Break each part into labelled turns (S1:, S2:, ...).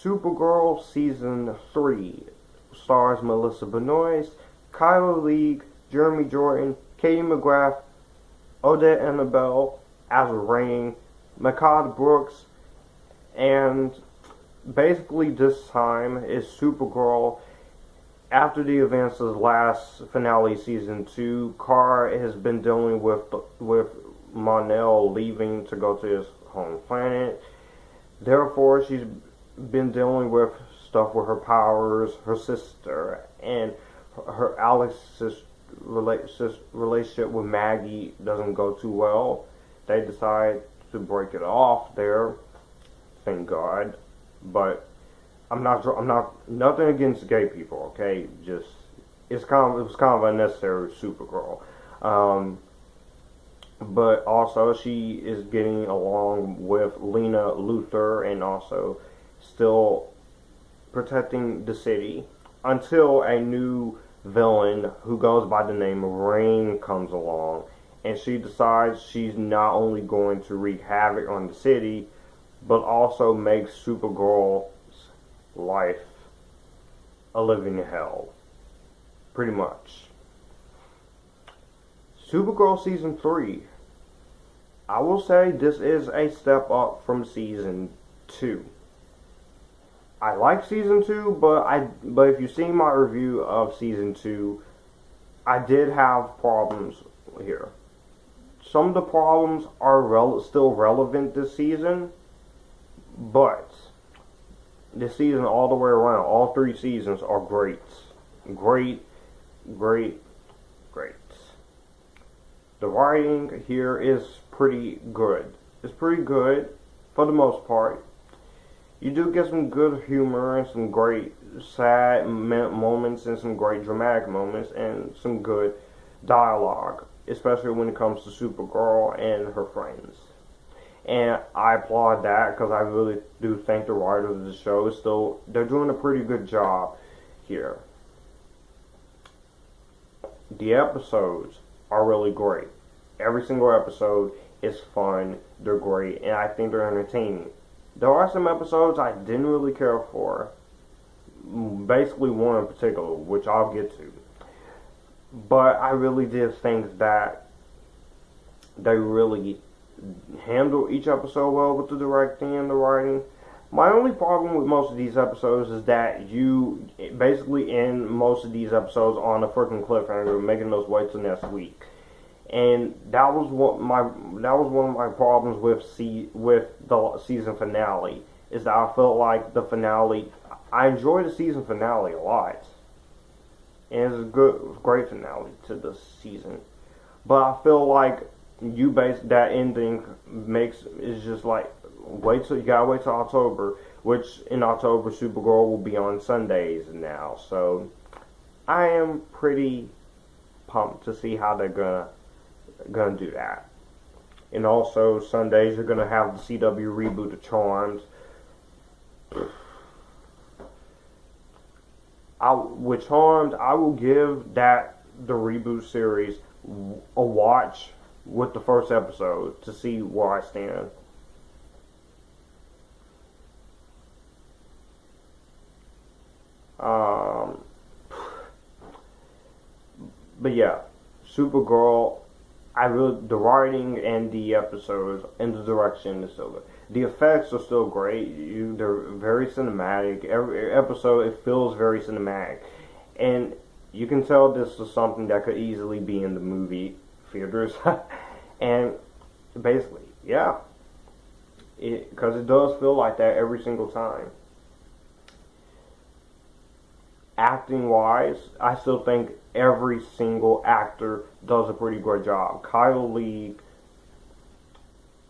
S1: Supergirl Season 3 stars Melissa Benoist, Chyler Leigh, Jeremy Jordan, Katie McGrath, Odette Annable as Rain, Mehcad Brooks, and basically this time is Supergirl. After the events of the last finale, Season 2, Kara has been dealing with Mon-El leaving to go to his home planet. Therefore, she's been dealing with stuff with her powers, her sister, and her Alex's relationship with Maggie doesn't go too well. They decide to break it off there, thank God. But I'm not nothing against gay people, okay? Just it was kind of unnecessary with Supergirl. But also she is getting along with Lena Luthor and also still protecting the city until a new villain who goes by the name of Rain comes along, and she decides she's not only going to wreak havoc on the city but also make Supergirl's life a living hell, pretty much. Supergirl Season 3. I will say this is a step up from Season 2. I like Season 2, but if you've seen my review of Season 2, I did have problems here. Some of the problems are still relevant this season, but this season all the way around, all 3 seasons are great. Great. The writing here is pretty good. It's pretty good for the most part. You do get some good humor and some great sad moments and some great dramatic moments and some good dialogue, especially when it comes to Supergirl and her friends. And I applaud that because I really do think the writers of the show they're doing a pretty good job here. The episodes are really great. Every single episode is fun, they're great, and I think they're entertaining. There are some episodes I didn't really care for. Basically one in particular, which I'll get to. But I really did think that they really handle each episode well with the directing and the writing. My only problem with most of these episodes is that you basically end most of these episodes on a freaking cliffhanger, making us wait till next week. And that was one of my problems with the season finale, is that I felt like the finale, I enjoyed the season finale a lot, and it's a great finale to the season. But I feel like that ending is just like you gotta wait till October, which in October Supergirl will be on Sundays now. So I am pretty pumped to see how they're gonna do that. And also Sundays you're gonna have the CW reboot of Charmed. With Charmed, I will give the reboot series a watch with the first episode to see where I stand. But yeah, Supergirl, the writing and the episodes and the direction is still good. The effects are still great. They're very cinematic. Every episode, it feels very cinematic. And you can tell this is something that could easily be in the movie theaters. And basically, yeah. Because it does feel like that every single time. Acting-wise, I still think every single actor does a pretty great job. Chyler Leigh,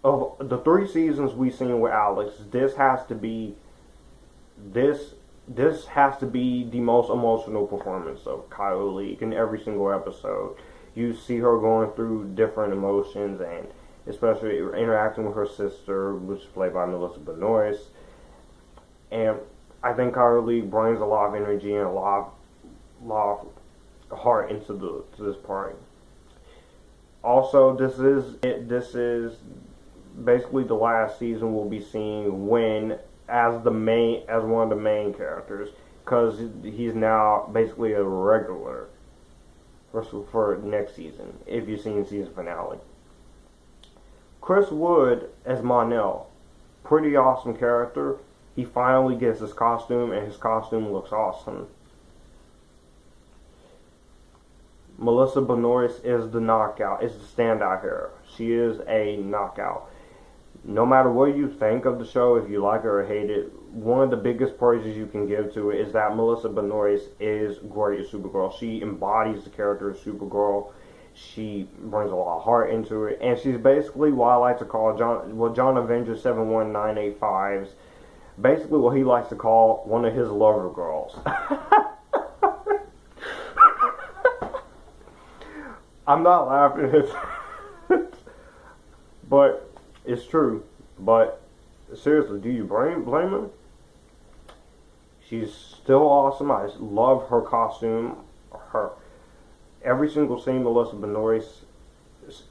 S1: of the 3 seasons we've seen with Alex, this has to be the most emotional performance of Chyler Leigh in every single episode. You see her going through different emotions, and especially interacting with her sister, which is played by Melissa Benoist. And I think Chyler Leigh brings a lot of energy and a lot of heart into this part. Also, this is basically the last season we'll be seeing when as one of the main characters, because he's now basically a regular for next season, if you've seen season finale. Chris Wood as Mon-El, pretty awesome character. He finally gets his costume, and his costume looks awesome. Melissa Benoist is the knockout, is the standout here. She is a knockout. No matter what you think of the show, if you like it or hate it, one of the biggest praises you can give to it is that Melissa Benoist is great as Supergirl. She embodies the character of Supergirl. She brings a lot of heart into it, and she's basically what I like to call John Avenger 71985's basically what he likes to call one of his lover girls. I'm not laughing at it, but it's true. But seriously, do you blame him? She's still awesome. I just love her costume. Every single scene Melissa Benoist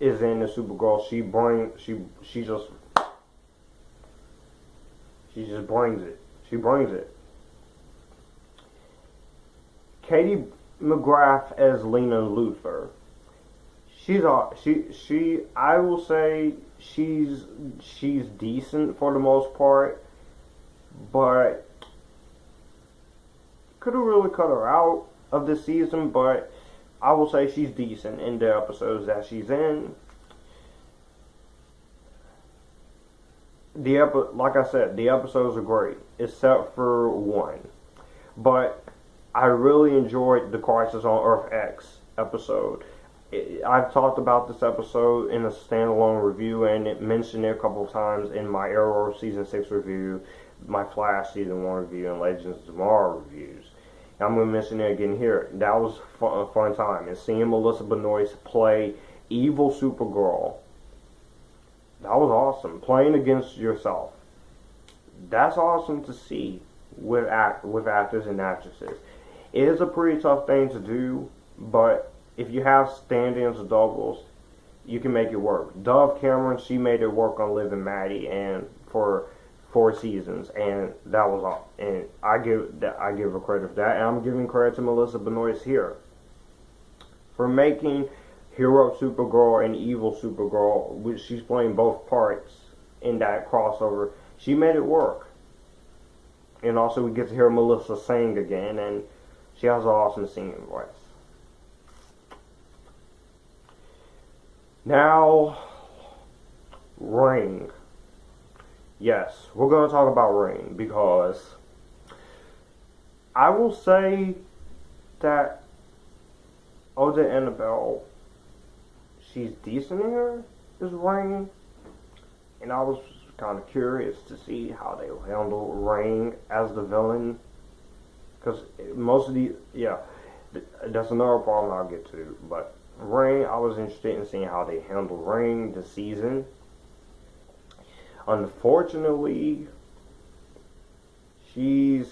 S1: is in the Supergirl, she just brings it. She brings it. Katie McGrath as Lena Luthor. I will say she's decent for the most part, but could have really cut her out of this season, but I will say she's decent in the episodes that she's in. Like I said, the episodes are great, except for one. But I really enjoyed the Crisis on Earth X episode. I've talked about this episode in a standalone review, and it mentioned it a couple of times in my Arrow Season 6 review, my Flash Season 1 review, and Legends of Tomorrow reviews. I'm going to mention it again here. That was a fun time. And seeing Melissa Benoist play evil Supergirl, that was awesome. Playing against yourself. That's awesome to see with actors and actresses. It is a pretty tough thing to do, but if you have stand-ins or doubles, you can make it work. Dove Cameron, she made it work on Liv and Maddie, and for 4 seasons, and that was all. And I give her credit for that, and I'm giving credit to Melissa Benoist here for making hero Supergirl and evil Supergirl, which she's playing both parts in that crossover. She made it work, and also we get to hear Melissa sing again, and she has an awesome singing voice. Now, Ring. Yes, we're going to talk about Ring, because I will say that Odette Annable, she's decent in her as Ring, and I was kind of curious to see how they will handle Ring as the villain, because most of that's another problem I'll get to, but Ring, I was interested in seeing how they handle Ring this season. Unfortunately, she's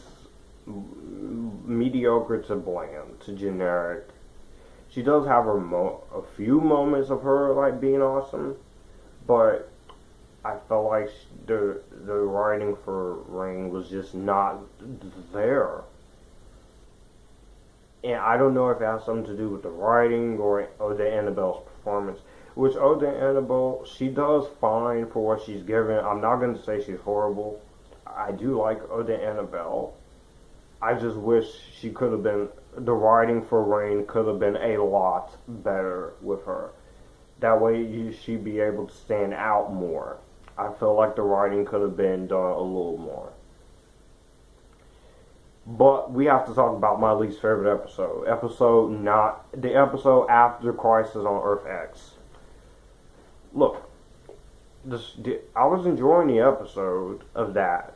S1: mediocre to bland, to generic. She does have a few moments of her like being awesome, but I felt like the writing for Ring was just not there. And I don't know if it has something to do with the writing or Odette Annable's performance. Which Odette Annable, she does fine for what she's given. I'm not going to say she's horrible. I do like Odette Annable. I just wish she could have been, the writing for Ring could have been a lot better with her. That way she'd be able to stand out more. I feel like the writing could have been done a little more. But we have to talk about my least favorite episode. The episode after Crisis on Earth X. Look, I was enjoying the episode of that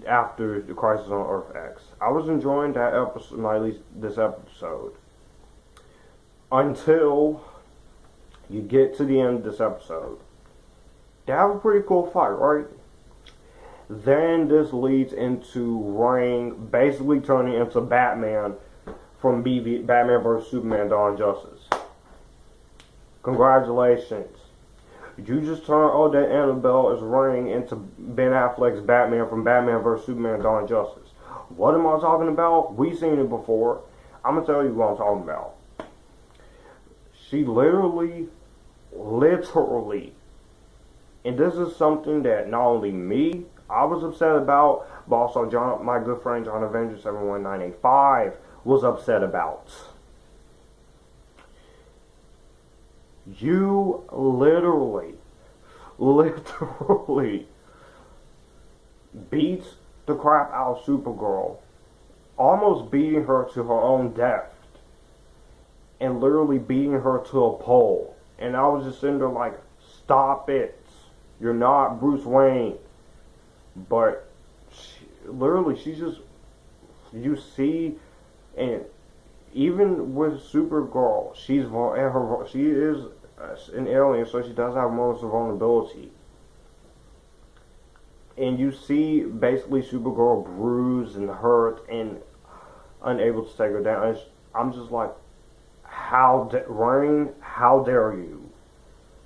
S1: after the Crisis on Earth X. I was enjoying that episode, this episode, until you get to the end of this episode. They have a pretty cool fight, right? Then this leads into Ring basically turning into Batman from Batman vs. Superman: Dawn of Justice. Congratulations. You just turned Odette Annable as Ring into Ben Affleck's Batman from Batman vs. Superman Dawn of Justice. What am I talking about? We've seen it before. I'm going to tell you what I'm talking about. She literally, and this is something that not only me, I was upset about, but also my good friend John Avenger 71985 was upset about. You literally beats the crap out of Supergirl, almost beating her to her own death, and literally beating her to a pole. And I was just sitting there like, stop it. You're not Bruce Wayne. But she's just, you see, and even with Supergirl, she is an alien, so she does have moments of vulnerability. And you see basically Supergirl bruised and hurt and unable to take her down. And I'm just like, Rain, how dare you?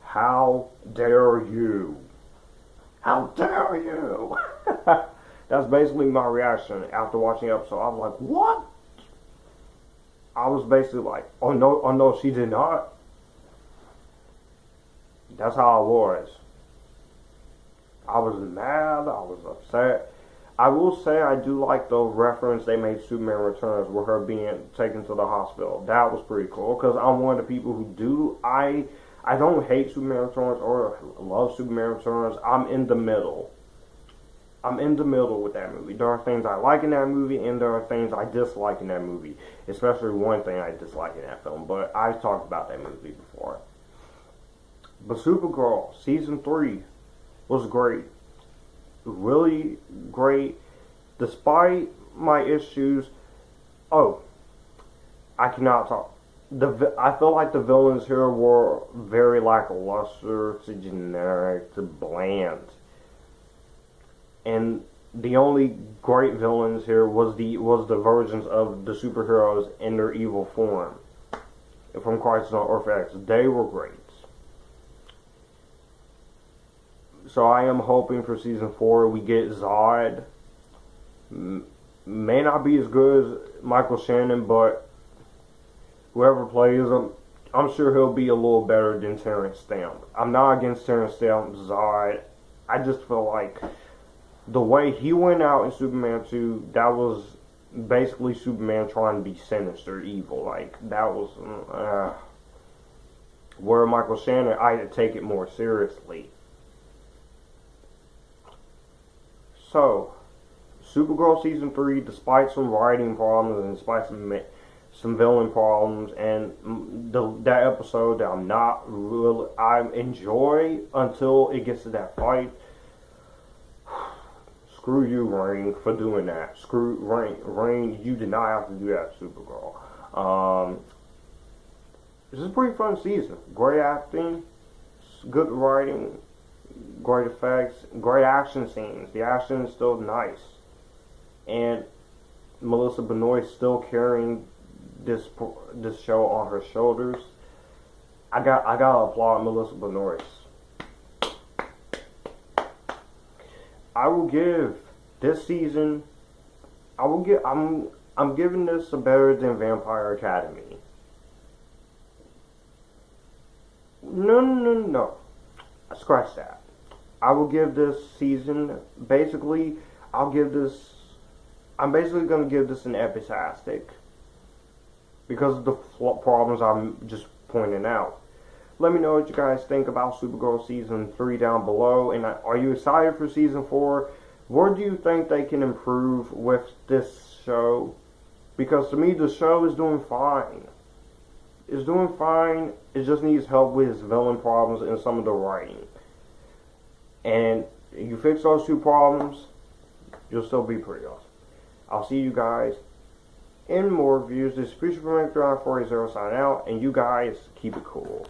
S1: How dare you? How dare you? That's basically my reaction after watching the episode. I was like, what? I was basically like, oh no, she did not. That's how I was. I was mad, I was upset. I will say I do like the reference they made to Superman Returns with her being taken to the hospital. That was pretty cool, because I'm one of the people who do, I don't hate Superman Returns or love Superman Returns. I'm in the middle. I'm in the middle with that movie. There are things I like in that movie, and there are things I dislike in that movie. Especially one thing I dislike in that film, but I've talked about that movie before. But Supergirl, Season 3, was great. Really great. Despite my issues, I cannot talk. I feel like the villains here were very lackluster to generic to bland. And the only great villains here was the versions of the superheroes in their evil form from Crisis on Earth X. They were great. So I am hoping for Season 4 we get Zod. May not be as good as Michael Shannon, but whoever plays him, I'm sure he'll be a little better than Terrence Stamp. I'm not against Terrence Stamp's Zod. I just feel like the way he went out in Superman 2, that was basically Superman trying to be sinister, evil. Like, that was, where Michael Shannon, I had to take it more seriously. So, Supergirl Season 3, despite some writing problems and despite some villain problems, and that episode that I enjoy until it gets to that fight. Screw you, Rain, for doing that. Screw Rain, you did not have to do that, Supergirl. This is a pretty fun season. Great acting, good writing, great effects, great action scenes. The action is still nice, and Melissa Benoist still carrying this show on her shoulders. I gotta applaud Melissa Benoist. I will give this season. I'm giving this a better than Vampire Academy. No. Scratch that. I will give this season, basically, I'm basically going to give this an epistastic. Because of the problems I'm just pointing out. Let me know what you guys think about Supergirl Season 3 down below. And are you excited for Season 4? Where do you think they can improve with this show? Because to me, the show is doing fine. It's doing fine. It just needs help with its villain problems and some of the writing. And you fix those two problems, you'll still be pretty awesome. I'll see you guys in more reviews. This is Future Mehcad 40 signing out, and you guys keep it cool.